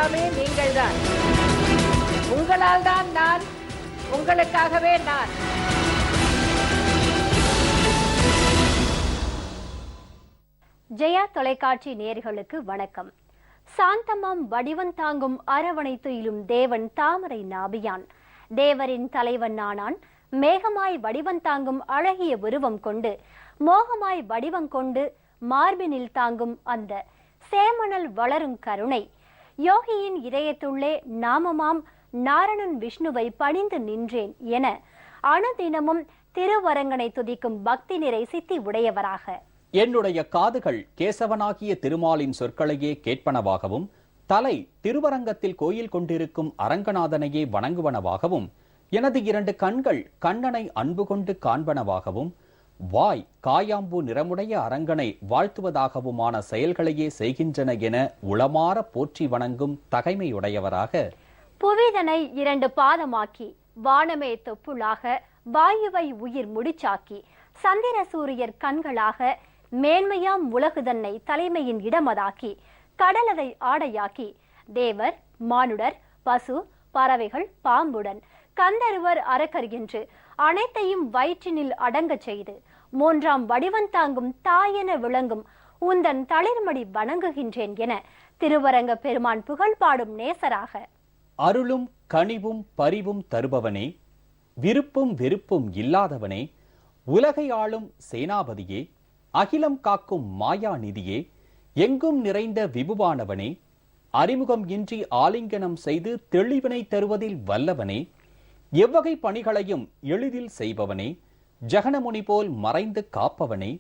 எல்லாமே நீங்கள்தான். உங்களால் தான் நான், உங்களுக்காகவே நான். ஜெயா தொலைக்காட்சி நேயர்களுக்கு வணக்கம். சாந்தமாம் வடிவம் தாங்கும் அரவணை துயிலும் தேவன் தாமரை நாபியான். தேவரின் தலைவன் நானான். மேகமாய் வடிவம் தாங்கும் அழகிய உருவம் கொண்டு, மோகமாய் வடிவம் கொண்டு மார்பினில் தாங்கும் அந்த சேமணல் வளரும் கருணை. யோகியின் இதயத்துள்ளே நாமமாம் நாரணன் விஷ்ணுவை பணிந்து நின்றேன் என அனுதினமும் திருவரங்கனை துதிக்கும் பக்தி நிறை சித்தி உடையவராக, என்னுடைய காதுகள் கேசவனாகிய திருமாலின் சொற்களையே கேட்பனவாகவும், தலை திருவரங்கத்தில் கோயில் கொண்டிருக்கும் அரங்கநாதனையே வணங்குவனவாகவும், எனது 2 கண்கள் கண்ணனை அன்பு கொண்டு காண்பனவாகவும், வாய் காயாம்பூ நிறமுடைய அரங்கனை வாழ்த்துவதாகவுமான செயல்களையே செய்கின்றன என உளமாற போற்றி வணங்கும் தகைமையுடையவராக, புவிதனை 2 பாதமாக்கி வானமே தொப்புளாக வாயுவை உயிர் முடிச்சாக்கி சந்திர சூரியர் கண்களாக மேன்மையாம் உலகு தன்னை தலைமையின் இடமதாக்கி கடலதை ஆடையாக்கி தேவர் மானுடர் பசு பறவைகள் பாம்புடன் கந்தருவர் அரக்கர் என்று அனைத்தையும் வயிற்றினில் அடங்கச் செய்து 3ஆம் வடிவந்தாங்கும் தாயென விளங்கும் உந்தன் தளிர்மடி வணங்குகின்றேன் என திருவரங்க பெருமான் புகழ் பாடும் நேசராக, அருளும் கனிவும் பரிவும் தருபவனே, விருப்பும் வெறுப்பும் இல்லாதவனே, உலகை ஆளும் சேனாபதியே, அகிலம் காக்கும் மாயா நிதியே, எங்கும் நிறைந்த விபுவானவனே, அறிமுகம் இன்றி ஆலிங்கனம் செய்து தெளிவினை தருவதில் வல்லவனே, எவ்வகை பணிகளையும் எளிதில் செய்பவனே, ஜகனமுனி போல் மறைந்து காப்பவனே,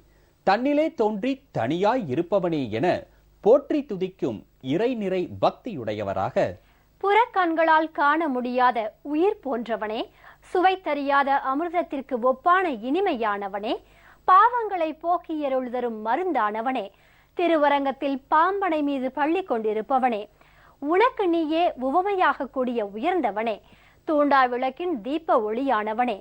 தன்னிலே தோன்றி தனியாய் இருப்பவனே என போற்றி துதிக்கும் இறை நிறை பக்தியுடையவராக, புறக்கண்களால் காண முடியாத உயிர் போன்றவனே, சுவை தெரியாத அமிர்தத்திற்கு ஒப்பான இனிமையானவனே, பாவங்களை போக்கியருள் தரும் மருந்தானவனே, திருவரங்கத்தில் பாம்பனை மீது பள்ளி கொண்டிருப்பவனே, உனக்கு நீயே உவமையாக கூடிய உயர்ந்தவனே, தூண்டா விளக்கின் தீப ஒளியானவனே,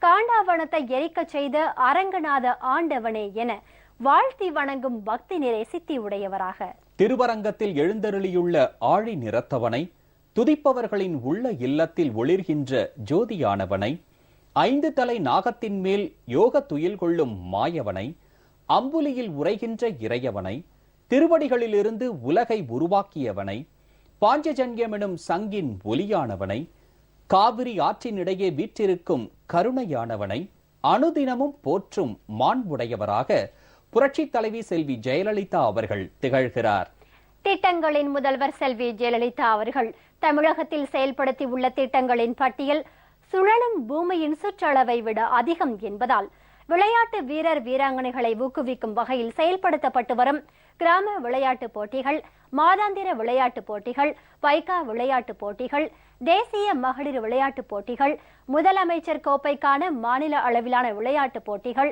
காண்டாவனத்தை எரிக்க செய்த அரங்கநாத ஆண்டவனே என வாழ்த்தி வணங்கும் பக்தி நிறை சித்தி உடையவராக, திருவரங்கத்தில் எழுந்தருளியுள்ள ஆழி நிறத்தவனை, துதிப்பவர்களின் உள்ள இல்லத்தில் ஒளிர்கின்ற ஜோதியானவனை, 5 தலை நாகத்தின் மேல் யோக துயில் கொள்ளும் மாயவனை, அம்புலியில் உரைகின்ற இறையவனை, திருவடிகளிலிருந்து உலகை உருவாக்கியவனை, பாஞ்சஜன்யம் எனும் சங்கின் ஒலியானவனை, காவிரி ஆற்றினிடையே வீற்றிருக்கும் கருணையானவனை அனுதினமும் போற்றும் மாண்புடையவராக புரட்சி தலைவி செல்வி ஜெயலலிதா அவர்கள் திகழ்கிறார். திட்டங்களின் முதல்வர் செல்வி ஜெயலலிதா அவர்கள் தமிழகத்தில் செயல்படுத்தி உள்ள திட்டங்களின் பட்டியல் சுழலும் பூமியின் சுற்றளவை விட அதிகம் என்பதால் விளையாட்டு வீரர் வீராங்கனைகளை ஊக்குவிக்கும் வகையில் செயல்படுத்தப்பட்டு வரும் கிராம விளையாட்டுப் போட்டிகள், மாதாந்திர விளையாட்டுப் போட்டிகள், வைகா விளையாட்டுப் போட்டிகள், தேசிய மகளிர் விளையாட்டுப் போட்டிகள், முதலமைச்சர் கோப்பைக்கான மாநில அளவிலான விளையாட்டுப் போட்டிகள்,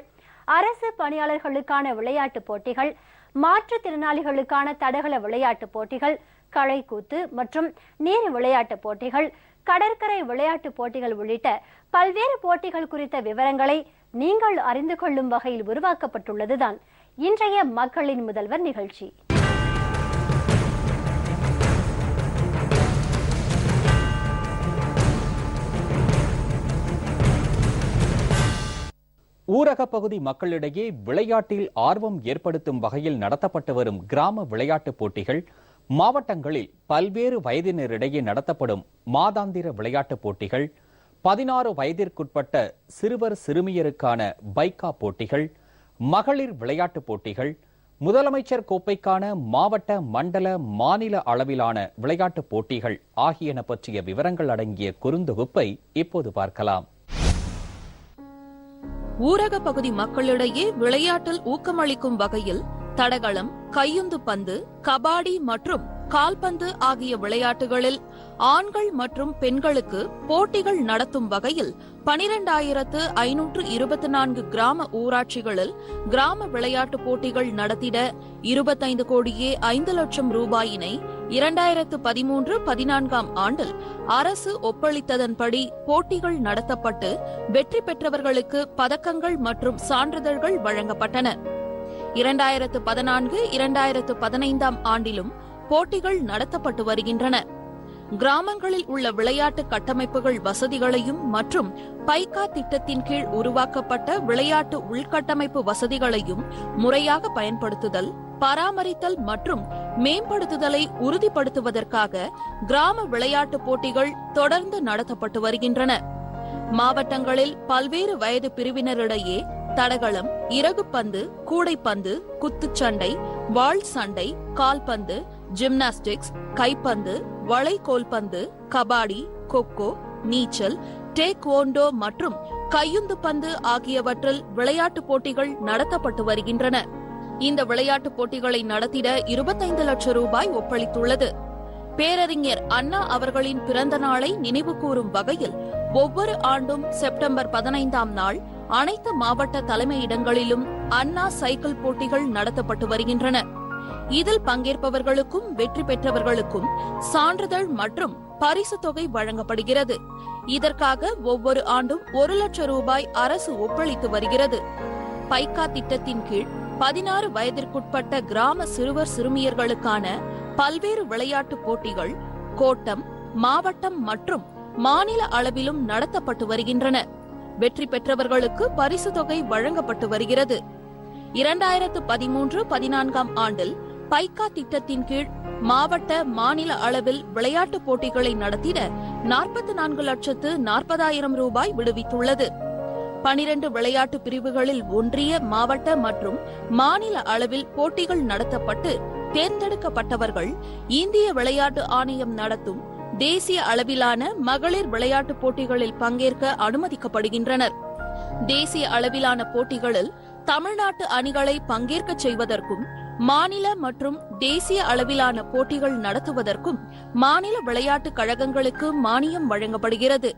அரசு பணியாளர்களுக்கான விளையாட்டுப் போட்டிகள், மாற்றுத்திறனாளிகளுக்கான தடகள விளையாட்டுப் போட்டிகள், களைக்கூத்து மற்றும் நீர் விளையாட்டுப் போட்டிகள், கடற்கரை விளையாட்டுப் போட்டிகள் உள்ளிட்ட பல்வேறு போட்டிகள் குறித்த விவரங்களை நீங்கள் அறிந்து கொள்ளும் வகையில் உருவாக்கப்பட்டுள்ளதுதான் இன்றைய மக்களின் முதல்வர் நிகழ்ச்சி. ஊரக பகுதி மக்களிடையே விளையாட்டில் ஆர்வம் ஏற்படுத்தும் வகையில் நடத்தப்பட்டு வரும் கிராம விளையாட்டுப் போட்டிகள், மாவட்டங்களில் பல்வேறு வயதினரிடையே நடத்தப்படும் மாதாந்திர விளையாட்டுப் போட்டிகள், 16 வயதிற்குட்பட்ட சிறுவர் சிறுமியருக்கான பைக்கா போட்டிகள், மகளிர் விளையாட்டுப் போட்டிகள், முதலமைச்சர் கோப்பைக்கான மாவட்ட மண்டல மாநில அளவிலான விளையாட்டுப் போட்டிகள் ஆகியன பற்றிய விவரங்கள் அடங்கிய குறுந்தொகுப்பை இப்போது பார்க்கலாம். ஊரக பகுதி மக்களிடையே விளையாட்டில் ஊக்கமளிக்கும் வகையில் தடகளம், கையுந்து பந்து, கபாடி மற்றும் கால்பந்து ஆகிய விளையாட்டுகளில் ஆண்கள் மற்றும் பெண்களுக்கு போட்டிகள் நடத்தும் வகையில் 12,524 கிராம ஊராட்சிகளில் கிராம விளையாட்டுப் போட்டிகள் நடத்திட 25 கோடியே 5 லட்சம் ரூபாயினை 2013-14 ஆண்டில் அரசு ஒப்பளித்ததன்படி போட்டிகள் நடத்தப்பட்டு வெற்றி பெற்றவர்களுக்கு பதக்கங்கள் மற்றும் சான்றிதழ்கள் வழங்கப்பட்டன. 2014-2015 ஆண்டிலும் போட்டிகள் நடத்தப்பட்டு வருகின்றன. கிராமங்களில் உள்ள விளையாட்டு கட்டமைப்புகள் வசதிகளையும் மற்றும் பைகா திட்டத்தின் கீழ் உருவாக்கப்பட்ட விளையாட்டு உள்கட்டமைப்பு வசதிகளையும் முறையாக பயன்படுத்துதல், பராமரித்தல் மற்றும் மேம்படுத்துதலை உறுதிப்படுத்துவதற்காக கிராம விளையாட்டுப் போட்டிகள் தொடர்ந்து நடத்தப்பட்டு வருகின்றன. மாவட்டங்களில் பல்வேறு வயது பிரிவினரிடையே தடகளம், இறகுப்பந்து, கூடைப்பந்து, குத்துச்சண்டை, வாள் சண்டை, கால்பந்து, ஜிம்னாஸ்டிக்ஸ், கைப்பந்து, வளைகோல்பந்து, கபாடி, கொக்கோ, நீச்சல், டேக்வோண்டோ மற்றும் கையுந்து பந்து ஆகியவற்றில் விளையாட்டுப் போட்டிகள் நடத்தப்பட்டு வருகின்றன. இந்த விளையாட்டுப் போட்டிகளை நடத்திட 25 லட்சம் ரூபாய் ஒப்பளித்துள்ளது. பேரறிஞர் அண்ணா அவர்களின் பிறந்த நாளை நினைவு கூறும் வகையில் ஒவ்வொரு ஆண்டும் செப்டம்பர் 15ஆம் நாள் அனைத்து மாவட்ட தலைமையிடங்களிலும் அண்ணா சைக்கிள் போட்டிகள் நடத்தப்பட்டு வருகின்றன. இதில் பங்கேற்பவர்களுக்கும் வெற்றி பெற்றவர்களுக்கும் சான்றிதழ் மற்றும் பரிசு தொகை வழங்கப்படுகிறது. இதற்காக ஒவ்வொரு ஆண்டும் 1 லட்சம் ரூபாய் அரசு ஒப்பளித்து வருகிறது. பைகா திட்டத்தின் கீழ் 16 வயதிற்குட்பட்ட கிராம சிறுவர் சிறுமியர்களுக்கான பல்வேறு விளையாட்டுப் போட்டிகள் கோட்டம், மாவட்டம் மற்றும் மாநில அளவிலும் நடத்தப்பட்டு வருகின்றன. வெற்றி பெற்றவர்களுக்கு பரிசு தொகை வழங்கப்பட்டு வருகிறது. 2013-14ஆம் ஆண்டில் பைகா திட்டத்தின் கீழ் மாவட்ட, மாநில அளவில் விளையாட்டுப் போட்டிகளை நடத்திட 44,40,000 ரூபாய் விடுவித்துள்ளது. 12 விளையாட்டு பிரிவுகளில் ஒன்றிய, மாவட்ட மற்றும் மாநில அளவில் போட்டிகள் நடத்தப்பட்டு தேர்ந்தெடுக்கப்பட்டவர்கள் இந்திய விளையாட்டு ஆணையம் நடத்தும் தேசிய அளவிலான மகளிர் விளையாட்டுப் போட்டிகளில் பங்கேற்க அனுமதிக்கப்படுகின்றனர். தேசிய அளவிலான போட்டிகளில் தமிழ்நாட்டு அணிகளை பங்கேற்கச் செய்வதற்கும் மாநில மற்றும் தேசிய அளவிலான போட்டிகள் நடத்துவதற்கும் மாநில விளையாட்டுக் கழகங்களுக்கு மானியம் வழங்கப்படுகிறது.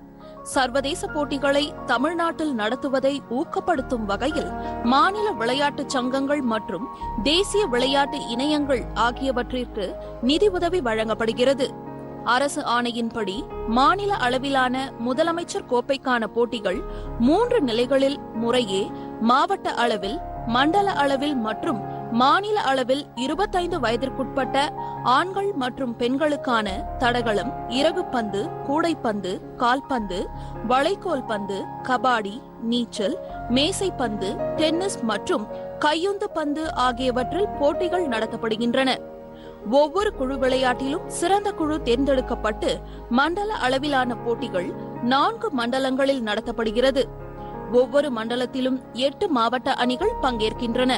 சர்வதேச போட்டிகளை தமிழ்நாட்டில் நடத்துவதை ஊக்கப்படுத்தும் வகையில் மாநில விளையாட்டுச் சங்கங்கள் மற்றும் தேசிய விளையாட்டு இணையங்கள் ஆகியவற்றிற்கு நிதி உதவி வழங்கப்படுகிறது. அரசு ஆணையின்படி மாநில அளவிலான முதலமைச்சர் கோப்பைக்கான போட்டிகள் 3 நிலைகளில் முறையே மாவட்ட அளவில், மண்டல அளவில் மற்றும் மாநில அளவில் 25 வயதிற்குட்பட்ட ஆண்கள் மற்றும் பெண்களுக்கான தடகளம், இறகுப்பந்து, கூடைப்பந்து, கால்பந்து, வளைகோல் பந்து, கபாடி, நீச்சல், மேசைப்பந்து, டென்னிஸ் மற்றும் கையுந்து பந்து ஆகியவற்றில் போட்டிகள் நடத்தப்படுகின்றன. ஒவ்வொரு குழு விளையாட்டிலும் சிறந்த குழு தேர்ந்தெடுக்கப்பட்டு மண்டல அளவிலான போட்டிகள் 4 மண்டலங்களில் நடத்தப்படுகிறது. ஒவ்வொரு மண்டலத்திலும் 8 மாவட்ட அணிகள் பங்கேற்கின்றன.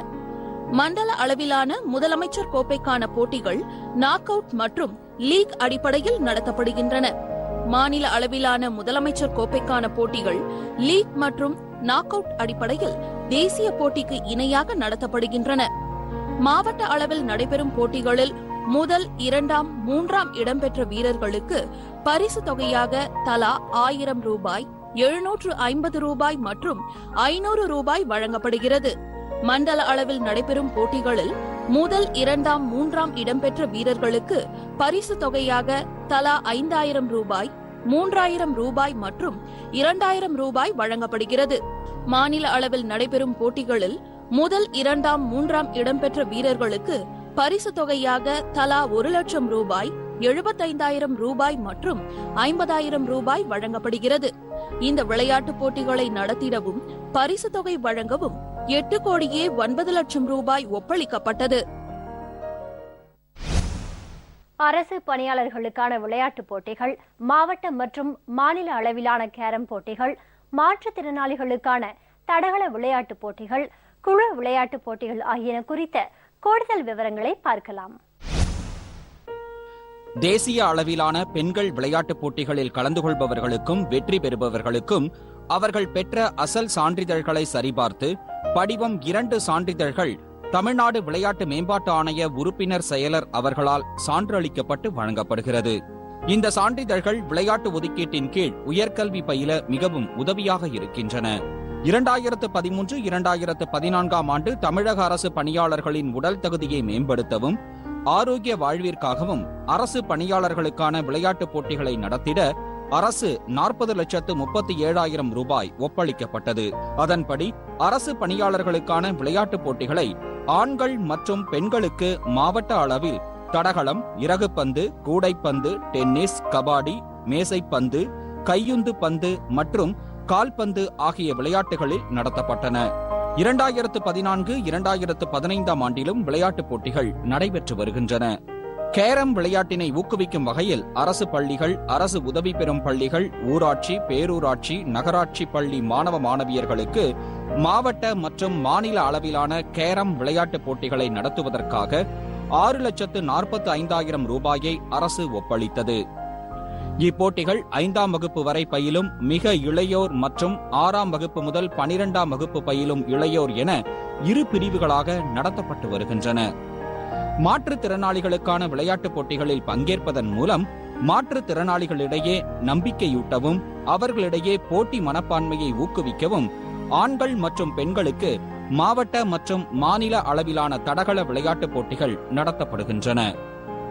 மண்டல அளவிலான முதலமைச்சர் கோப்பைக்கான போட்டிகள் நாக் அவுட் மற்றும் லீக் அடிப்படையில் நடத்தப்படுகின்றன. மாநில அளவிலான முதலமைச்சர் கோப்பைக்கான போட்டிகள் லீக் மற்றும் நாக் அவுட் அடிப்படையில் தேசிய போட்டிக்கு இணையாக நடத்தப்படுகின்றன. மாவட்ட அளவில் நடைபெறும் போட்டிகளில் முதல், 2ஆம், 3ஆம் இடம்பெற்ற வீரர்களுக்கு பரிசு தொகையாக தலா 1000 ரூபாய், 750 ரூபாய் மற்றும் 500 ரூபாய் வழங்கப்படுகிறது. மண்டல அளவில் நடைபெறும் போட்டிகளில் முதல், 2ஆம், 3ஆம் இடம்பெற்ற வீரர்களுக்கு பரிசு தொகையாக தலா 5000 ரூபாய், 3000 ரூபாய் மற்றும் 2000 ரூபாய் வழங்கப்படுகிறது. மாநில அளவில் நடைபெறும் போட்டிகளில் முதல், 2ஆம், 3ஆம் இடம்பெற்ற வீரர்களுக்கு பரிசு தொகையாக தலா 1 லட்சம் ரூபாய், 75,000 ரூபாய் மற்றும் 50,000 ரூபாய் வழங்கப்படுகிறது. இந்த விளையாட்டுப் போட்டிகளை நடத்திடவும் பரிசு தொகை வழங்கவும் 8,09 லட்சம் ரூபாய் ஒப்பளிக்கப்பட்டது. அரசு பணியாளர்களுக்கான விளையாட்டுப் போட்டிகள், மாவட்ட மற்றும் மாநில அளவிலான கேரம் போட்டிகள், மாற்றுத்திறனாளிகளுக்கான தடகள விளையாட்டுப் போட்டிகள், குழு விளையாட்டுப் போட்டிகள் ஆகியன குறித்த கூடுதல் விவரங்களை பார்க்கலாம். தேசிய அளவிலான பெண்கள் விளையாட்டுப் போட்டிகளில் கலந்து கொள்பவர்களுக்கும் வெற்றி பெறுபவர்களுக்கும் அவர்கள் பெற்ற அசல் சான்றிதழ்களை சரிபார்த்து படிவம் 2 சான்றிதழ்கள் தமிழ்நாடு விளையாட்டு மேம்பாட்டு ஆணைய உறுப்பினர் செயலர் அவர்களால் சான்றளிக்கப்பட்டு வழங்கப்படுகிறது. இந்த சான்றிதழ்கள் விளையாட்டு ஒதுக்கீட்டின் கீழ் உயர்கல்வி பயில மிகவும் உதவியாக இருக்கின்றன. 2013-2014ஆம் ஆண்டு தமிழக அரசு பணியாளர்களின் உடல் தகுதியை மேம்படுத்தவும் ஆரோக்கிய வாழ்விற்காகவும் அரசு பணியாளர்களுக்கான விளையாட்டுப் போட்டிகளை நடத்திட அரசு 40,37,000 ரூபாய் ஒப்பளிக்கப்பட்டது. அதன்படி அரசு பணியாளர்களுக்கான விளையாட்டுப் போட்டிகளை ஆண்கள் மற்றும் பெண்களுக்கு மாவட்ட அளவில் தடகளம், இறகுப்பந்து, கூடைப்பந்து, டென்னிஸ், கபாடி, மேசைப்பந்து, கையுந்து பந்து மற்றும் கால்பந்து ஆகிய விளையாட்டுகளில் நடத்தப்பட்டன. 2014-2015 ஆண்டிலும் விளையாட்டுப் போட்டிகள் நடைபெற்று வருகின்றன. கேரம் விளையாட்டினை ஊக்குவிக்கும் வகையில் அரசு பள்ளிகள், அரசு உதவி பெறும் பள்ளிகள், ஊராட்சி, பேரூராட்சி, நகராட்சி பள்ளி மாணவ மாணவியர்களுக்கு மாவட்ட மற்றும் மாநில அளவிலான கேரம் விளையாட்டுப் போட்டிகளை நடத்துவதற்காக 6,45,000 ரூபாயை அரசு ஒப்பளித்தது. இப்போட்டிகள் 5ஆம் வகுப்பு வரை பயிலும் மிக இளையோர் மற்றும் 6ஆம் வகுப்பு முதல் 12ஆம் வகுப்பு பயிலும் இளையோர் என இரு பிரிவுகளாக நடத்தப்பட்டு வருகின்றன. மாற்றுத்திறனாளிகளுக்கான விளையாட்டுப் போட்டிகளில் பங்கேற்பதன் மூலம் மாற்றுத்திறனாளிகளிடையே நம்பிக்கையூட்டவும், அவர்களிடையே போட்டி மனப்பான்மையை ஊக்குவிக்கவும் ஆண்கள் மற்றும் பெண்களுக்கு மாவட்ட மற்றும் மாநில அளவிலான தடகள விளையாட்டுப் போட்டிகள் நடத்தப்படுகின்றன.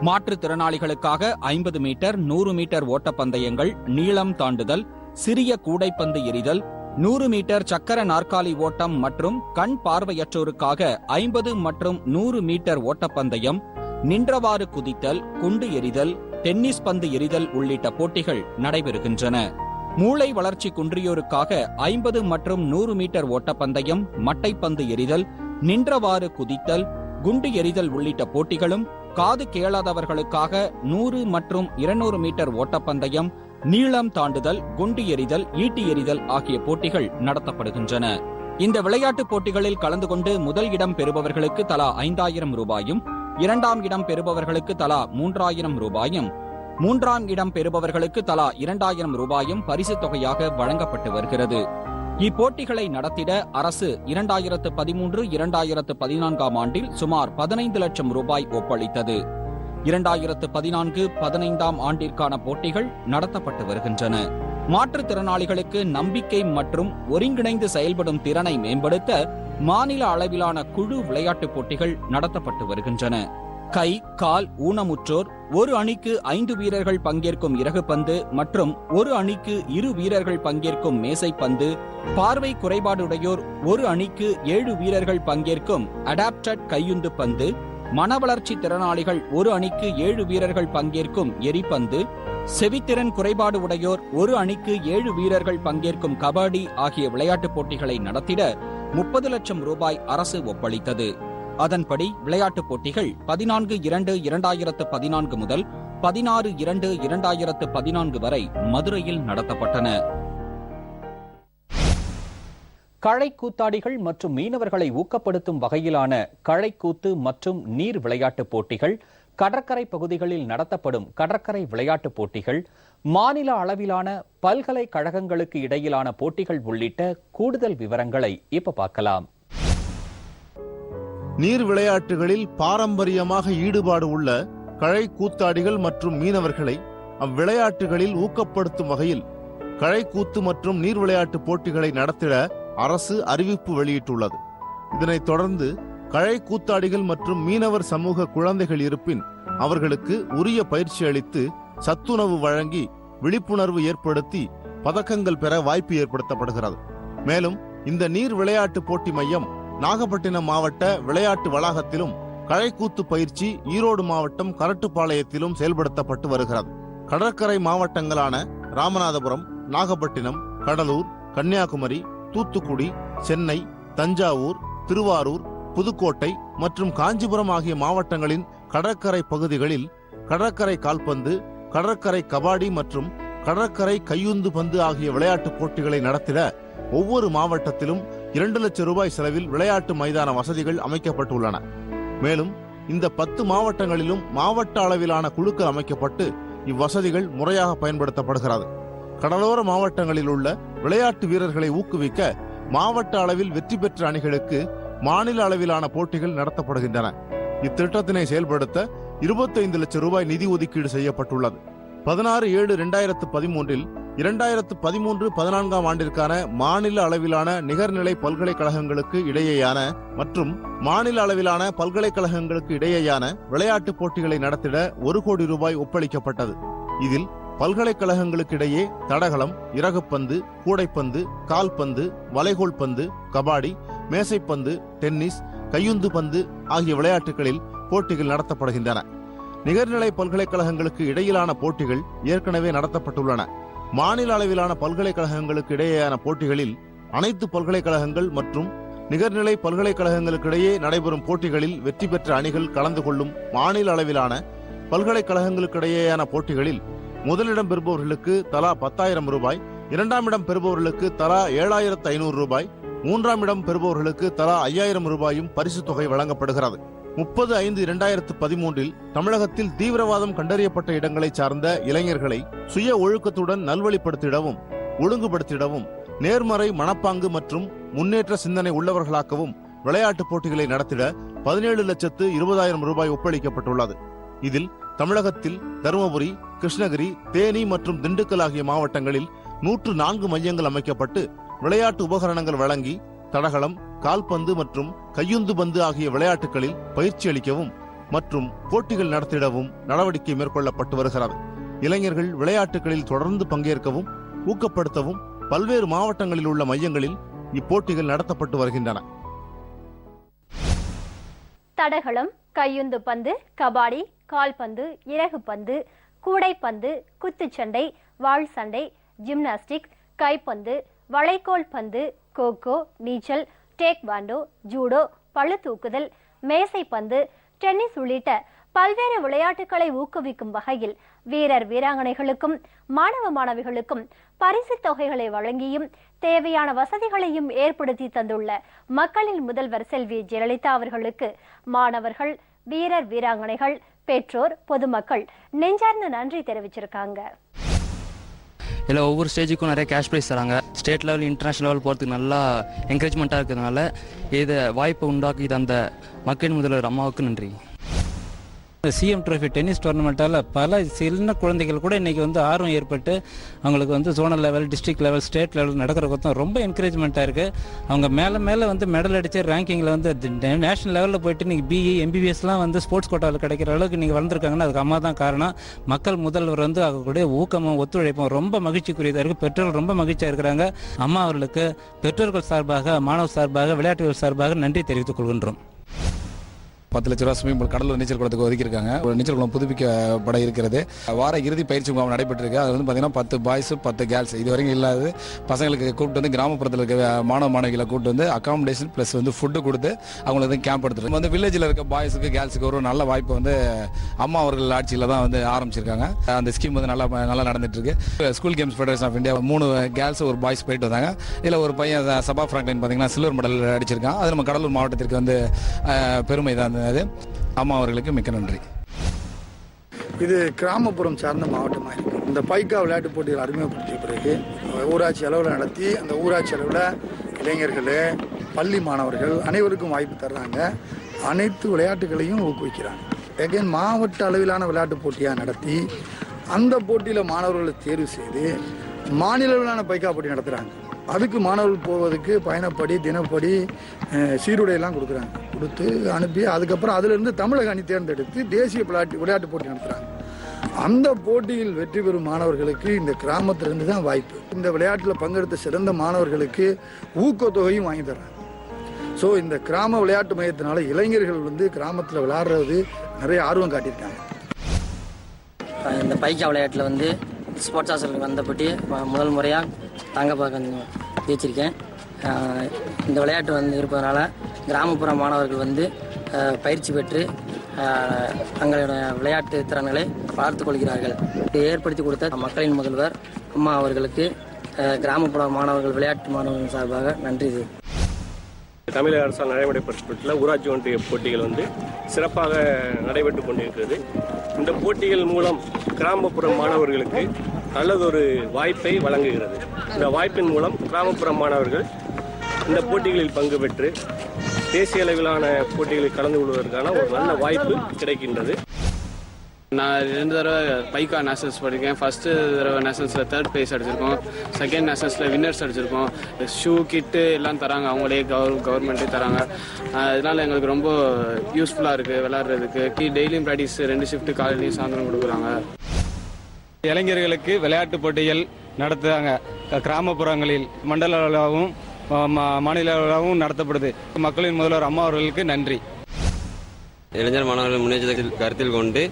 மாற்றுத்திறனாளிகளுக்காக 50 மீட்டர், 100 மீட்டர் ஓட்டப்பந்தயங்கள், நீளம் தாண்டுதல், சிறிய கூடைப்பந்து எறிதல், 100 மீட்டர் சக்கர நாற்காலி ஓட்டம் மற்றும் கண் பார்வையற்றோருக்காக 50 மற்றும் 100 மீட்டர் ஓட்டப்பந்தயம், நின்றவாறு குதித்தல், குண்டு எறிதல், டென்னிஸ் பந்து எறிதல் உள்ளிட்ட போட்டிகள் நடைபெறுகின்றன. மூளை வளர்ச்சி குன்றியோருக்காக 50 மற்றும் 100 மீட்டர் ஓட்டப்பந்தயம், மட்டைப்பந்து எறிதல், நின்றவாறு குதித்தல், குண்டு எறிதல் உள்ளிட்ட போட்டிகளும், காது கேளாதவர்களுக்காக 100 மற்றும் 200 மீட்டர் ஓட்டப்பந்தயம், நீளம் தாண்டுதல், குண்டு எறிதல், ஈட்டி எறிதல் ஆகிய போட்டிகள் நடத்தப்படுகின்றன. இந்த விளையாட்டுப் போட்டிகளில் கலந்து கொண்டு முதல் இடம் பெறுபவர்களுக்கு தலா 5,000 ரூபாயும், 2ஆம் இடம் பெறுபவர்களுக்கு தலா 3,000 ரூபாயும், 3ஆம் இடம் பெறுபவர்களுக்கு தலா 2,000 ரூபாயும் பரிசுத் தொகையாக வழங்கப்பட்டு வருகிறது. இப்போட்டிகளை நடத்திட அரசு 2013-2014 ஆண்டில் சுமார் 15 லட்சம் ரூபாய் ஒப்பளித்தது. 2014-15 ஆண்டிற்கான போட்டிகள் நடத்தப்பட்டு வருகின்றன. மாற்றுத்திறனாளிகளுக்கு நம்பிக்கை மற்றும் ஒருங்கிணைந்து செயல்படும் திறனை மேம்படுத்த மாநில அளவிலான குழு விளையாட்டுப் போட்டிகள் நடத்தப்பட்டு வருகின்றன. கை, கால் ஊனமுற்றோர், ஒரு அணிக்கு 5 வீரர்கள் பங்கேற்கும் இறகுப்பந்து மற்றும் ஒரு அணிக்கு 2 வீரர்கள் பங்கேற்கும் மேசைப்பந்து, பார்வை குறைபாடுடையோர் ஒரு அணிக்கு 7 வீரர்கள் பங்கேற்கும் அடாப்டட் கையுந்து பந்து, மனவளர்ச்சி திறனாளிகள் ஒரு அணிக்கு 7 வீரர்கள் பங்கேற்கும் எரிப்பந்து, செவித்திறன் குறைபாடு உடையோர் ஒரு அணிக்கு 7 வீரர்கள் பங்கேற்கும் கபாடி ஆகிய விளையாட்டுப் போட்டிகளை நடத்திட 30 லட்சம் ரூபாய் அரசு ஒப்பளித்தது. அதன்படி விளையாட்டுப் போட்டிகள் 14/2/2014 முதல் 16/2/2014 வரை மதுரையில் நடத்தப்பட்டன. கழைக்கூத்தாடிகள் மற்றும் மீனவர்களை ஊக்கப்படுத்தும் வகையிலான கழைக்கூத்து மற்றும் நீர் விளையாட்டுப் போட்டிகள், கடற்கரை பகுதிகளில் நடத்தப்படும் கடற்கரை விளையாட்டுப் போட்டிகள், மாநில அளவிலான பல்கலைக்கழகங்களுக்கு இடையிலான போட்டிகள் உள்ளிட்ட கூடுதல் விவரங்களை இப்ப பார்க்கலாம். நீர் விளையாட்டுகளில் பாரம்பரியமாக ஈடுபாடு உள்ள கழைக்கூத்தாடிகள் மற்றும் மீனவர்களை அவ்விளையாட்டுகளில் ஊக்கப்படுத்தும் வகையில் கழைக்கூத்து மற்றும் நீர் விளையாட்டு போட்டிகளை நடத்திட அரசு அறிவிப்பு வெளியிட்டுள்ளது. இதனைத் தொடர்ந்து கழைக்கூத்தாடிகள் மற்றும் மீனவர் சமூக குழந்தைகள் இருப்பின் அவர்களுக்கு உரிய பயிற்சி அளித்து சத்துணவு வழங்கி விழிப்புணர்வு ஏற்படுத்தி பதக்கங்கள் பெற வாய்ப்பு ஏற்படுத்தப்படுகிறது. மேலும் இந்த நீர் விளையாட்டு போட்டி மையம் நாகப்பட்டினம் மாவட்ட விளையாட்டு வளாகத்திலும், கழைக்கூத்து பயிற்சி ஈரோடு மாவட்டம் கரட்டுப்பாளையத்திலும் செயல்படுத்தப்பட்டு வருகிறது. கடற்கரை மாவட்டங்களான ராமநாதபுரம், நாகப்பட்டினம், கடலூர், கன்னியாகுமரி, தூத்துக்குடி, சென்னை, தஞ்சாவூர், திருவாரூர், புதுக்கோட்டை மற்றும் காஞ்சிபுரம் ஆகிய மாவட்டங்களின் கடற்கரை பகுதிகளில் கடற்கரை கால்பந்து, கடற்கரை கபாடி மற்றும் கடற்கரை கையுந்து பந்து ஆகிய விளையாட்டுப் போட்டிகளை நடத்திட ஒவ்வொரு மாவட்டத்திலும் 2 லட்சம் ரூபாய் செலவில் விளையாட்டு மைதான வசதிகள் அமைக்கப்பட்டுள்ளன. மேலும் இந்த 10 மாவட்டங்களிலும் மாவட்ட அளவிலான குழுக்கள் அமைக்கப்பட்டு இவ்வசதிகள் முறையாக பயன்படுத்தப்படுகிறது. கடலோர மாவட்டங்களில் உள்ள விளையாட்டு வீரர்களை ஊக்குவிக்க மாவட்ட அளவில் வெற்றி பெற்ற அணிகளுக்கு மாநில அளவிலான போட்டிகள் நடத்தப்படுகின்றன. இத்திட்டத்தினை செயல்படுத்த 25 லட்சம் ரூபாய் நிதி ஒதுக்கீடு செய்யப்பட்டுள்ளது. 16/7/2013 2013-14 ஆண்டிற்கான மாநில அளவிலான நிகர்நிலை பல்கலைக்கழகங்களுக்கு இடையேயான மற்றும் மாநில அளவிலான பல்கலைக்கழகங்களுக்கு இடையேயான விளையாட்டுப் போட்டிகளை நடத்திட 1 கோடி ரூபாய் ஒப்பளிக்கப்பட்டது. இதில் பல்கலைக்கழகங்களுக்கு இடையே தடகளம், இறகுப்பந்து, கூடைப்பந்து, கால்பந்து, வளைகோல் பந்து, கபாடி, மேசைப்பந்து, டென்னிஸ், கையுந்து பந்து ஆகிய விளையாட்டுகளில் போட்டிகள் நடத்தப்படுகின்றன. நிகர்நிலை பல்கலைக்கழகங்களுக்கு இடையிலான போட்டிகள் ஏற்கனவே நடத்தப்பட்டுள்ளன. மாநில அளவிலான பல்கலைக்கழகங்களுக்கு இடையேயான போட்டிகளில் அனைத்து பல்கலைக்கழகங்கள் மற்றும் நிகர்நிலை பல்கலைக்கழகங்களுக்கிடையே நடைபெறும் போட்டிகளில் வெற்றி பெற்ற அணிகள் கலந்து கொள்ளும் மாநில அளவிலான பல்கலைக்கழகங்களுக்கிடையேயான போட்டிகளில் முதலிடம் பெறுபவர்களுக்கு தலா 10,000 ரூபாய், இரண்டாம் இடம் பெறுபவர்களுக்கு தலா 7,500 ரூபாய், மூன்றாம் இடம் பெறுபவர்களுக்கு தலா 5,000 ரூபாயும் பரிசு தொகை வழங்கப்படுகிறது. 30/5/2013 தமிழகத்தில் தீவிரவாதம் கண்டறியப்பட்ட இடங்களை சார்ந்த இளைஞர்களை சுய ஒழுக்கத்துடன் நல்வழிப்படுத்திடவும் ஒழுங்குபடுத்திடவும் நேர்மறை மனப்பாங்கு மற்றும் முன்னேற்ற சிந்தனை உள்ளவர்களாக்கவும் விளையாட்டுப் போட்டிகளை நடத்திட 17,20,000 ரூபாய் ஒப்பளிக்கப்பட்டுள்ளது. இதில் தமிழகத்தில் தருமபுரி, கிருஷ்ணகிரி, தேனி மற்றும் திண்டுக்கல் ஆகிய மாவட்டங்களில் 104 மையங்கள் அமைக்கப்பட்டு விளையாட்டு உபகரணங்கள் வழங்கி தடகளம், கால்பந்து மற்றும் கையுந்து பந்து ஆகிய விளையாட்டுகளில் பயிற்சி அளிக்கவும் மற்றும் போட்டிகள் நடத்திடவும் நடவடிக்கை மேற்கொள்ளப்பட்டு வருகிறது. இளைஞர்கள் விளையாட்டுகளில் தொடர்ந்து பங்கேற்கவும் ஊக்கப்படுத்தவும் பல்வேறு மாவட்டங்களில் உள்ள மையங்களில் இப்போட்டிகள் நடத்தப்பட்டு வருகின்றன. தடகளம், கையுந்து பந்து, கபாடி, கால்பந்து, இறகு பந்து, கூடைப்பந்து, குத்துச்சண்டை, வாள் சண்டை, ஜிம்னாஸ்டிக், கைப்பந்து, வளைகோல் பந்து, கோகோ, நீச்சல், டேக்வாண்டோ, ஜூடோ, பளு தூக்குதல், மேசைப்பந்து, டென்னிஸ் உள்ளிட்ட பல்வேறு விளையாட்டுகளை ஊக்குவிக்கும் வகையில் வீரர் வீராங்கனைகளுக்கும் மாணவ மாணவிகளுக்கும் பரிசு தொகைகளை வழங்கியும் தேவையான வசதிகளையும் ஏற்படுத்தி தந்துள்ள மக்களின் முதல்வர் செல்வி ஜெயலலிதா அவர்களுக்கு மாணவர்கள், வீரர் வீராங்கனைகள், பெற்றோர், பொதுமக்கள் நெஞ்சார்ந்த நன்றி தெரிவிச்சிருக்காங்க. இல்லை, ஒவ்வொரு ஸ்டேஜுக்கும் நிறைய கேஷ் ப்ரைஸ் தராங்க. ஸ்டேட் லெவல், இன்டர்நேஷனல் லெவல் போகிறதுக்கு நல்லா என்கரேஜ்மெண்ட்டாக இருக்கிறதுனால இதை வாய்ப்பை உண்டாக்கி தந்த மக்களின் முதல்வர் அம்மாவுக்கு நன்றி. சிஎம் ட்ரோஃபி டென்னிஸ் டோர்னமெண்ட்டால் பல சின்ன குழந்தைகள் கூட இன்றைக்கி ஆர்வம் ஏற்பட்டு அவங்களுக்கு zonal level, district level, state level நடக்கிறதுக்கு ரொம்ப என்கரேஜ்மெண்ட்டாக இருக்குது. அவங்க மேலே மெடல் அடித்து ரேங்கிங்கில் நேஷனல் லெவலில் போயிட்டு இன்றைக்கி பிஇ, எம்பிபிஎஸ்லாம் ஸ்போர்ட்ஸ் கோட்டாவில் கிடைக்கிற அளவுக்கு நீங்கள் வளர்ந்துருக்காங்கன்னா அதுக்கு அம்மா தான் காரணம். மக்கள் முதல்வர் அவங்களுடைய ஊக்கமும் ஒத்துழைப்பும் ரொம்ப மகிழ்ச்சிக்குரியதாக இருக்குது. பெற்றோர்கள் ரொம்ப மகிழ்ச்சியாக இருக்கிறாங்க. அம்மா அவர்களுக்கு பெற்றோர்கள் சார்பாக, மாணவர் சார்பாக, விளையாட்டுகள் சார்பாக நன்றி தெரிவித்துக் கொள்கின்றோம். 10 லட்ச ரூபா ஸ்விமிங் பூல் கடலூர் நீச்சல் குளத்துக்கு ஒதுக்கியிருக்காங்க. ஒரு நீச்சல் குளம் புதுப்பிக்கப்பட இருக்கிறது. வார இறுதி பயிற்சி முகாம் நடைபெற்றிருக்கு. அது பார்த்தீங்கன்னா 10 பாய்ஸ் 10 கேர்ள்ஸ் இது வரைக்கும் இல்லாத பசங்களுக்கு கூப்பிட்டு கிராமப்புறத்தில் இருக்க மாணவ மாணவிகளை கூப்பிட்டு அகாமடேஷன் ப்ளஸ் ஃபுட்டு கொடுத்து அவங்களுக்கு கேம்ப் எடுத்துருக்கு. வில்லேஜில் இருக்க பாய்ஸுக்கு கேர்ள்ஸுக்கு ஒரு நல்ல வாய்ப்பு அம்மா அவர்கள் ஆட்சியில் தான் ஆரம்பிச்சிருக்காங்க. அந்த ஸ்கீம் நல்லா நடந்துட்டு இருக்கு. School games federation of India 3 girls ஒரு பாய்ஸ் போயிட்டு வந்தாங்க. இதில் ஒரு பையன் சபா பிராங்க்லின் பார்த்தீங்கன்னா சில்வர் மெடல் அடிச்சிருக்கான். அது நம்ம கடலூர் மாவட்டத்திற்கு பெருமை தான். அம்மா அவர்களுக்கு மிக்க நன்றி. இது கிராமப்புறம் சார்ந்த மாவட்டமாக இருக்குது. இந்த பைக்கா விளையாட்டு போட்டிகள் அறிமுகப்படுத்திய பிறகு ஊராட்சி அளவில் நடத்தி அந்த ஊராட்சி அளவில் இளைஞர்கள், பள்ளி மாணவர்கள் அனைவருக்கும் வாய்ப்பு தர்றாங்க. அனைத்து விளையாட்டுகளையும் ஊக்குவிக்கிறாங்க. எகைன் மாவட்ட அளவிலான விளையாட்டு போட்டியாக நடத்தி அந்த போட்டியில் மாணவர்களை தேர்வு செய்து மாநில அளவிலான பைக்கா போட்டி நடத்துகிறாங்க. அதுக்கு மாணவர்கள் போவதுக்கு பயணப்படி, தினப்படி, சீருடையெல்லாம் கொடுத்து அனுப்பி அதுக்கப்புறம் அதிலிருந்து தமிழக அணி தேர்ந்தெடுத்து தேசிய விளையாட்டு போட்டி நடத்துகிறாங்க. அந்த போட்டியில் வெற்றி பெறும் மாணவர்களுக்கு இந்த கிராமத்திலிருந்து தான் வாய்ப்பு. இந்த விளையாட்டில் பங்கெடுத்த சிறந்த மாணவர்களுக்கு ஊக்கத்தொகையும் வாங்கி தர்றாங்க. ஸோ இந்த கிராம விளையாட்டு மையத்தினால இளைஞர்கள் கிராமத்தில் விளையாடுறது நிறைய ஆர்வம் காட்டியிருக்காங்க. இந்த பைக்கா விளையாட்டில் ஸ்போர்ட்ஸ் ஹாஸ்டலுக்கு வந்தபடி முதல் முறையாக தங்கப்பதக்கம் ஜெயிச்சிருக்கேன். இந்த விளையாட்டு இருப்பதனால கிராமப்புற மாணவர்கள் பயிற்சி பெற்று தங்களுடைய விளையாட்டு திறன்களை வளர்த்துக் கொள்கிறார்கள். ஏற்படுத்தி கொடுத்த மக்களின் முதல்வர் அம்மா அவர்களுக்கு கிராமப்புற மாணவர்கள், விளையாட்டு மாணவர்கள் சார்பாக நன்றி. தமிழக அரசால் நடைமுறைப்படுத்தப்பட்டுள்ள ஊராட்சி ஒன்றிய போட்டிகள் சிறப்பாக நடைபெற்று கொண்டிருக்கிறது. இந்த போட்டிகள் மூலம் கிராமப்புற மாணவர்களுக்கு நல்லதொரு வாய்ப்பை வழங்குகிறது. இந்த வாய்ப்பின் மூலம் கிராமப்புற மாணவர்கள் இந்த போட்டிகளில் பங்கு பெற்று தேசிய அளவிலான போட்டிகளில் கலந்து கொள்வதற்கான ஒரு நல்ல வாய்ப்பு கிடைக்கின்றது. நான் 2 தடவை பைக்கா நேஷனல்ஸ் படிக்கேன். ஃபஸ்ட்டு தடவை நேஷனல்ஸில் 3rd ப்ரைஸ் அடிச்சிருக்கோம். செகண்ட் நேஷனல்ஸில் வின்னர்ஸ் அடிச்சிருக்கோம். ஷூ, கிட்டு எல்லாம் தராங்க. அவங்களே கவர்மெண்ட்டே தராங்க. அதனால் எங்களுக்கு ரொம்ப யூஸ்ஃபுல்லாக இருக்குது விளையாடுறதுக்கு. டெய்லியும் ப்ராக்டிஸ் 2 ஷிஃப்ட்டு காலையிலையும் சாயந்தரம் கொடுக்குறாங்க. இளைஞர்களுக்கு விளையாட்டு போட்டிகள் நடத்துகிறாங்க. கிராமப்புறங்களில் மண்டல அளவாகவும் மாநில அளவாகவும் நடத்தப்படுது. மக்களின் முதல்வர் அம்மா அவர்களுக்கு நன்றி. இளைஞர் மாணவர்கள் முன்னேற்றத்தை கருத்தில் கொண்டு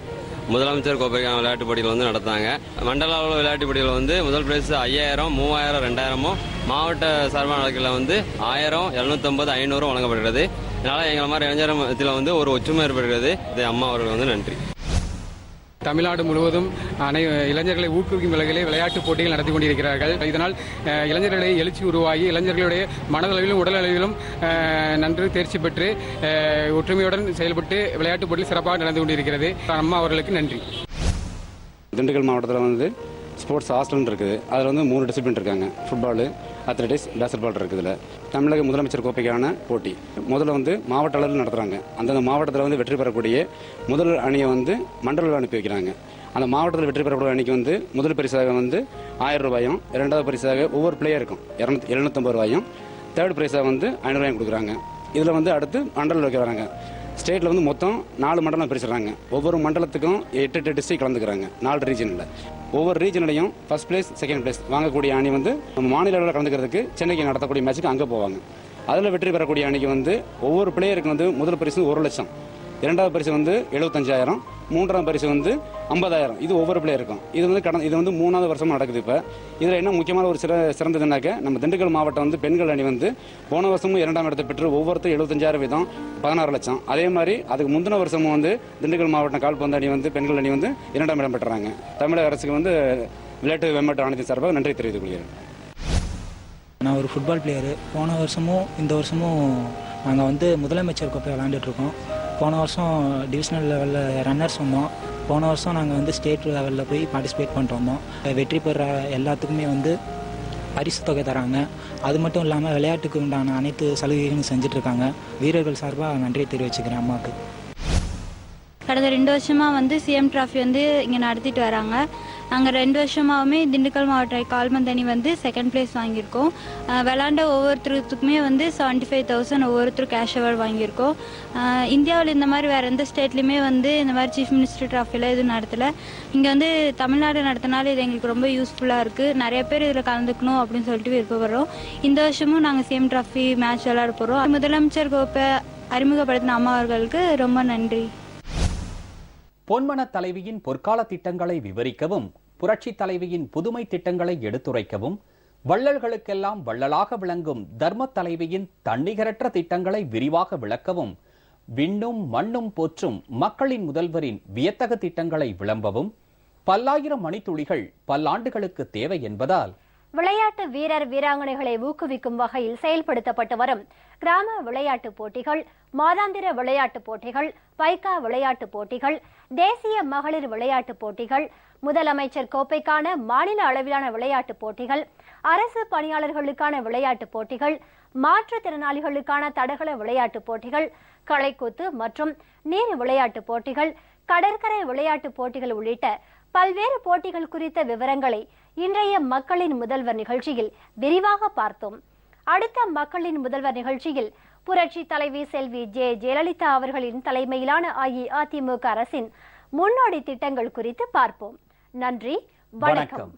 முதலமைச்சர் கோப்பைக்கான விளையாட்டுப் போட்டிகள் வந்து நடத்தாங்க. மண்டல அளவில் விளையாட்டுப் போட்டிகள் வந்து முதல் பிரைஸ் 5000, 3000, 2000, மாவட்ட சார்பான வழக்கில் வந்து 1000, 750, 500 வழங்கப்படுகிறது. இதனால் எங்களை மாதிரி இளைஞர் மத்தியில் வந்து ஒரு ஒற்றுமை ஏற்படுகிறது. இது அம்மா அவர்கள் வந்து நன்றி. தமிழ்நாடு முழுவதும் இளைஞர்களை ஊக்குவிக்கும் வகையிலே விளையாட்டுப் போட்டிகள் நடத்தி கொண்டிருக்கிறார்கள். இதனால் இளைஞர்களை எழுச்சி உருவாகி இளைஞர்களுடைய மனதளவிலும் உடல் அளவிலும் நன்கு தேர்ச்சி பெற்று ஒற்றுமையுடன் செயல்பட்டு விளையாட்டுப் போட்டியில் சிறப்பாக நடந்து கொண்டிருக்கிறது. அம்மா அவர்களுக்கு நன்றி. திண்டுக்கல் மாவட்டத்தில் வந்து ஸ்போர்ட்ஸ் ஹாஸ்டல் இருக்குது. அதில் வந்து 3 டிசிப்ளின் இருக்காங்க. ஃபுட்பாலு, அத்லெட்டிக்ஸ், பேஸ்கெட்பால் இருக்குது. இதில் தமிழக முதலமைச்சர் கோப்பைக்கான போட்டி முதல்ல வந்து மாவட்ட அளவில் நடத்துகிறாங்க. அந்தந்த மாவட்டத்தில் வந்து வெற்றி பெறக்கூடிய முதல் அணியை வந்து மண்டல அனுப்பி வைக்கிறாங்க. அந்த மாவட்டத்தில் வெற்றி பெறக்கூடிய அணிக்கு வந்து முதல் பரிசாக வந்து 1000 ரூபாயும், இரண்டாவது பரிசாக ஒவ்வொரு பிளேயருக்கும் 750 ரூபாயும், தேர்ட் பரிசாக வந்து 500 ரூபாயும் கொடுக்குறாங்க. இதில் வந்து அடுத்து மண்டலம் வைக்க வராங்க. ஸ்டேட்டில் வந்து மொத்தம் 4 மண்டலம் பிரிச்சுறாங்க. ஒவ்வொரு மண்டலத்துக்கும் 8 டிஸ்ட்ரிக்ட் கலந்துக்கிறாங்க. 4 ரீஜனில் ஒவ்வொரு ரீஜன்லையும் ஃபர்ஸ்ட் பிளேஸ், செகண்ட் பிளேஸ் வாங்கக்கூடிய அணி வந்து நம்ம மாநில அளவில் கலந்துக்கிறதுக்கு சென்னைக்கு நடத்தக்கூடிய மேட்சுக்கு அங்கே போவாங்க. அதில் வெற்றி பெறக்கூடிய அணிக்கு வந்து ஒவ்வொரு பிளேயருக்கு வந்து முதல் பரிசு 1 லட்சம், இரண்டாவது பரிசு வந்து 75,000, மூன்றாம் பரிசு வந்து 50,000. இது ஒவ்வொரு பிளேயருக்கும். இது வந்து 3வது வருஷமா நடக்குது. இப்போ இதில் என்ன முக்கியமான ஒரு சிறந்ததுனாக்க நம்ம திண்டுக்கல் மாவட்டம் வந்து பெண்கள் அணி வந்து போன வருஷமும் 2ஆம் இடத்தை பெற்று ஒவ்வொருத்தரும் 75,000 வீதம் 16 லட்சம். அதே மாதிரி அதுக்கு முந்தின வருஷமும் வந்து திண்டுக்கல் மாவட்டம் கால்பந்து அணி வந்து பெண்கள் அணி வந்து 2ஆம் இடம் பெற்றாங்க. தமிழக அரசுக்கு வந்து விளையாட்டு மேம்பாட்டு ஆணையத்தின் சார்பாக நன்றி தெரிவித்துக் கொள்கிறேன். நான் ஒரு ஃபுட்பால் பிளேயரு. போன வருஷமும் இந்த வருஷமும் நாங்கள் வந்து முதலமைச்சர் கோப்பை விளையாண்டுட்ருக்கோம். போன வருஷம் டிவிஷனல் லெவலில் ரன்னர்ஸ் வந்தோம். போன வருஷம் நாங்கள் வந்து ஸ்டேட் லெவலில் போய் பார்ட்டிசிபேட் பண்ணிட்டு வந்தோம். வெற்றி பெற எல்லாத்துக்குமே வந்து பரிசு தொகை தராங்க. அது மட்டும் இல்லாமல் விளையாட்டுக்கு உண்டான அனைத்து சலுகைகளும் செஞ்சிட்ருக்காங்க. வீரர்கள் சார்பாக நன்றி தெரிவிச்சுக்கிறேன் அம்மாவுக்கு. கடந்த 2 வருஷமாக வந்து சிஎம் டிராஃபி வந்து இங்கே நடத்திட்டு வராங்க. நாங்கள் 2 வருஷமாகவுமே திண்டுக்கல் மாவட்ட கால்பந்து அணி வந்து செகண்ட் பிளேஸ் வாங்கியிருக்கோம். விளாண்ட ஒவ்வொருத்தருக்குமே வந்து 75,000 ஒவ்வொருத்தரும் கேஷ் அவார்டு வாங்கியிருக்கோம். இந்தியாவில் இந்த மாதிரி வேறு எந்த ஸ்டேட்லேயுமே வந்து இந்த மாதிரி சீஃப் மினிஸ்டர் டிராஃபியில் எதுவும் நடத்தலை. இங்கே வந்து தமிழ்நாடு நடத்தினால இது எங்களுக்கு ரொம்ப யூஸ்ஃபுல்லாக இருக்குது. நிறைய பேர் இதில் கலந்துக்கணும் அப்படின்னு சொல்லிட்டு விருப்பப்படுறோம். இந்த வருஷமும் நாங்கள் சிஎம் டிராஃபி மேட்ச் விளையாட போகிறோம். முதலமைச்சர் கோப்பை அறிமுகப்படுத்தின அம்மா அவர்களுக்கு ரொம்ப நன்றி. பொன்மன தலைவியின் பொற்கால திட்டங்களை விவரிக்கவும், புரட்சி தலைவியின் புதுமை திட்டங்களை எடுத்துரைக்கவும், வள்ளல்களுக்கெல்லாம் வள்ளலாக விளங்கும் தர்ம தலைவியின் தன்னிகரற்ற திட்டங்களை விரிவாக விளக்கவும், விண்ணும் மண்ணும் போற்றும் மக்களின் முதல்வரின் வியத்தகு திட்டங்களை விளம்பவும் பல்லாயிரம் மணித்துளிகள் பல்லாண்டுகளுக்கு தேவை என்பதால் விளையாட்டு வீரர் வீராங்கனைகளை ஊக்குவிக்கும் வகையில் செயல்படுத்தப்பட்டு வரும் கிராம விளையாட்டுப் போட்டிகள், மாதாந்திர விளையாட்டுப் போட்டிகள், பைகா விளையாட்டுப் போட்டிகள், தேசிய மகளிர் விளையாட்டுப் போட்டிகள், முதலமைச்சர் கோப்பைக்கான மாநில அளவிலான விளையாட்டுப் போட்டிகள், அரசு பணியாளர்களுக்கான விளையாட்டுப் போட்டிகள், மாற்றுத்திறனாளிகளுக்கான தடகள விளையாட்டுப் போட்டிகள், களைக்கூத்து மற்றும் நீர் விளையாட்டுப் போட்டிகள், கடற்கரை விளையாட்டுப் போட்டிகள் உள்ளிட்ட பல்வேறு போட்டிகள் குறித்த விவரங்களை இன்றைய மக்களின் முதல்வர் நிகழ்ச்சியில் விரிவாக பார்த்தோம். அடுத்த மக்களின் முதல்வர் நிகழ்ச்சியில் புரட்சி தலைவி செல்வி ஜெயலலிதா அவர்களின் தலைமையிலான அஇஅதிமுக அரசின் முன்னோடி திட்டங்கள் குறித்து பார்ப்போம். நன்றி, வணக்கம்.